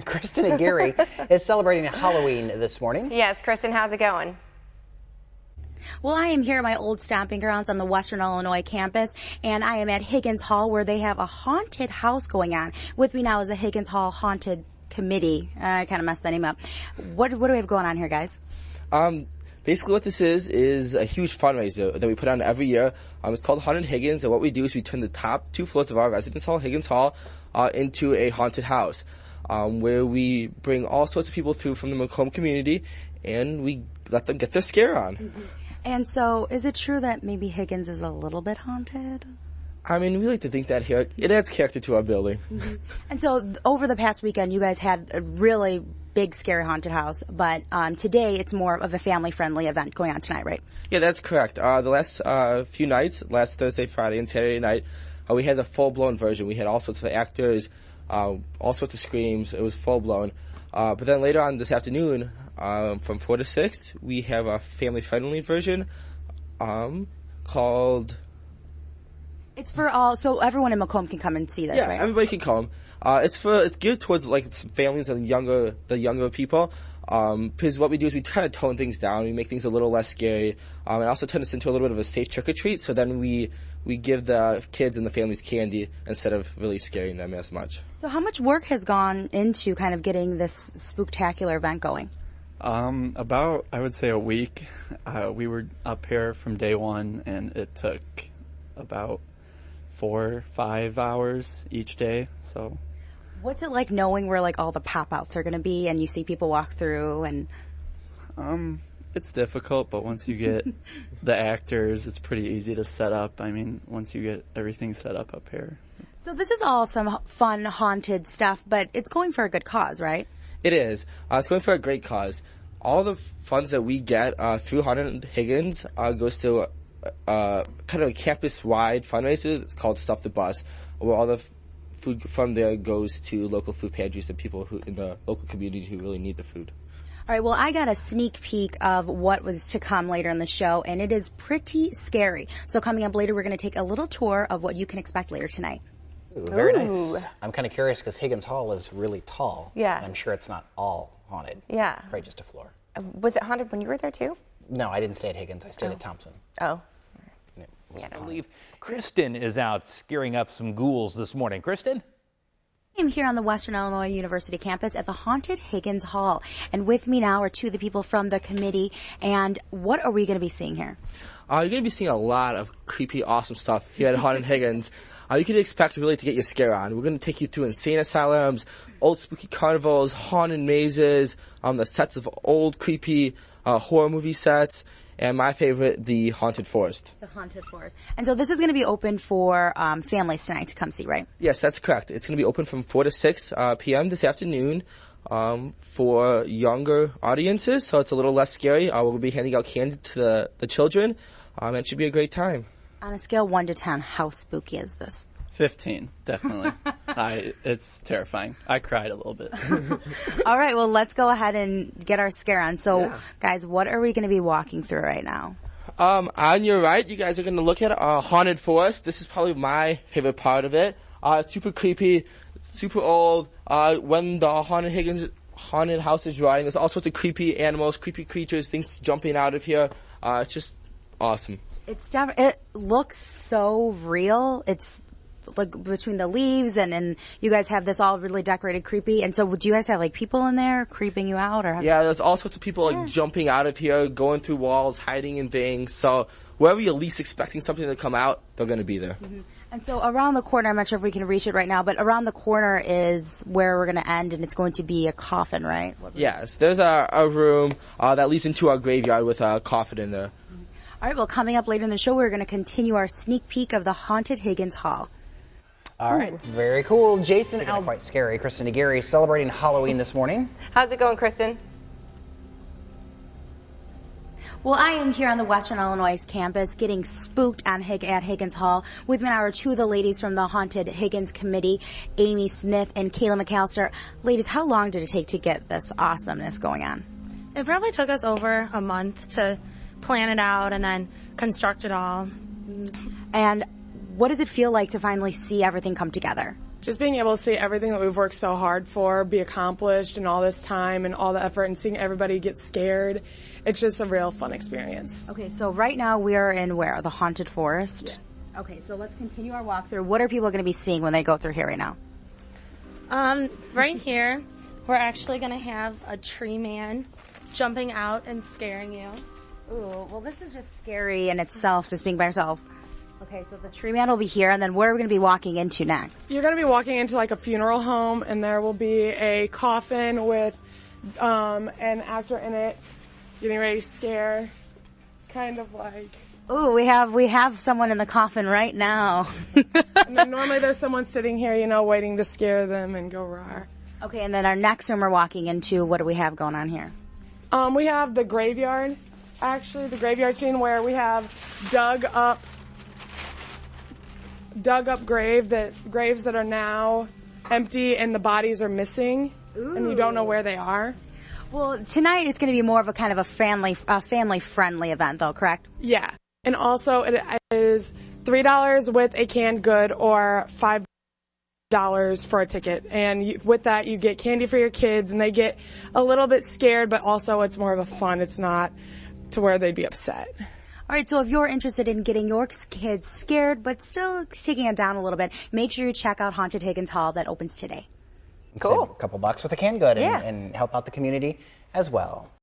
Kristen Aguirre is celebrating Halloween this morning. Yes, Kristen, how's it going? Well, I am here at my old stomping grounds on the Western Illinois campus, and I am at Higgins Hall where they have a haunted house going on. With me now is the Higgins Hall Haunted Committee. I kind of messed that name up. What do we have going on here, guys? Basically what this is a huge fundraiser that we put on every year. It's called Haunted Higgins, and what we do is we turn the top 2 floors of our residence hall, Higgins Hall, into a haunted house, where we bring all sorts of people through from the Macomb community, and we let them get their scare on. Mm-hmm. And so, is it true that maybe Higgins is a little bit haunted? I mean, we like to think that here. It adds character to our building. Mm-hmm. And so, over the past weekend, you guys had a really big, scary haunted house, but today it's more of a family-friendly event going on tonight, right? Yeah, that's correct. The last few nights, last Thursday, Friday, and Saturday night, we had a full-blown version. We had all sorts of actors, all sorts of screams. It was full-blown. But then later on this afternoon, from 4 to 6, we have a family-friendly version called... It's for all, so everyone in Macomb can come and see this, right? Yeah, everybody can come. It's geared towards like families and the younger people. Because what we do is we kind of tone things down. We make things a little less scary, and also turn this into a little bit of a safe trick or treat. So then we give the kids and the families candy instead of really scaring them as much. So how much work has gone into kind of getting this spooktacular event going? About, I would say, a week. We were up here from day one, and it took about 4 or 5 hours each day. So what's it like knowing where like all the pop-outs are going to be and you see people walk through? And it's difficult, but once you get the actors, it's pretty easy to set up. I mean, once you get everything set up here. So this is all some fun haunted stuff, but it's going for a good cause, right? It is. It's going for a great cause. All the funds that we get through Haunted Higgins goes to kind of a campus-wide fundraiser. It's called Stuff the Bus, where all the food from there goes to local food pantries and people who in the local community who really need the food. All right, well, I got a sneak peek of what was to come later in the show, and it is pretty scary. So coming up later, we're going to take a little tour of what you can expect later tonight. Ooh, very nice. I'm kind of curious because Higgins Hall is really tall. Yeah. And I'm sure it's not all haunted. Yeah. Probably just a floor. Was it haunted when you were there too? No, I didn't stay at Higgins. I stayed at Thompson. Oh. I believe Kristen is out scaring up some ghouls this morning. Kristen? I'm here on the Western Illinois University campus at the Haunted Higgins Hall. And with me now are 2 of the people from the committee. And what are we going to be seeing here? You're going to be seeing a lot of creepy, awesome stuff here at Haunted Higgins. You can expect really to get your scare on. We're going to take you through insane asylums, old spooky carnivals, haunted mazes, the sets of old creepy horror movie sets, and my favorite, the Haunted Forest. The Haunted Forest. And so this is going to be open for families tonight to come see, right? Yes, that's correct. It's going to be open from 4 to 6 p.m. this afternoon for younger audiences, so it's a little less scary. We'll be handing out candy to the children. It should be a great time. On a scale of 1 to 10, how spooky is this? 15, definitely. It's terrifying. I cried a little bit. All right, well, let's go ahead and get our scare on. So, guys, what are we going to be walking through right now? On your right, you guys are going to look at a haunted forest. This is probably my favorite part of it. It's super creepy, super old. When the Haunted Higgins haunted house is riding, there's all sorts of creepy animals, creepy creatures, things jumping out of here. It's just awesome. It looks so real. It's like between the leaves and you guys have this all really decorated creepy. And so do you guys have like people in there creeping you out? Or Yeah, there's all sorts of people like jumping out of here, going through walls, hiding in things. So wherever you're least expecting something to come out, they're going to be there. Mm-hmm. And so around the corner, I'm not sure if we can reach it right now, but around the corner is where we're going to end, and it's going to be a coffin, right? Yes, there's a room that leads into our graveyard with a coffin in there. All right, well, coming up later in the show, we're going to continue our sneak peek of the Haunted Higgins Hall. All right, very cool. Jason, quite scary. Kristen Aguirre celebrating Halloween this morning. How's it going, Kristen? Well, I am here on the Western Illinois campus getting spooked at Higgins Hall. With me now are 2 of the ladies from the Haunted Higgins Committee, Amy Smith and Kayla McAllister. Ladies, how long did it take to get this awesomeness going on? It probably took us over a month to plan it out and then construct it all. And what does it feel like to finally see everything come together? just being able to see everything that we've worked so hard for be accomplished in all this time and all the effort, and seeing everybody get scared. It's just a real fun experience. Okay, so right now we are in where? The Haunted Forest? Yeah. Okay, so let's continue our walkthrough. What are people going to be seeing when they go through here right now? Right here, we're actually going to have a tree man jumping out and scaring you. Ooh, well, this is just scary in itself, just being by yourself. Okay, so the tree man will be here, and then where are we going to be walking into next? You're going to be walking into like a funeral home, and there will be a coffin with an actor in it getting ready to scare, kind of like. Ooh, we have someone in the coffin right now. And then normally there's someone sitting here, you know, waiting to scare them and go rawr. Okay, and then our next room we're walking into, what do we have going on here? We have the graveyard, actually, the graveyard scene where we have dug up graves that are now empty and the bodies are missing. Ooh. And you don't know where they are. Well, tonight it's going to be more of a kind of a family-friendly event, though, correct? Yeah. And also it is $3 with a canned good or $5 for a ticket. And with that, you get candy for your kids, and they get a little bit scared, but also it's more of a fun. It's not to where they'd be upset. All right, so if you're interested in getting your kids scared but still taking it down a little bit, make sure you check out Haunted Higgins Hall that opens today. Cool. Save a couple bucks with a canned good and help out the community as well.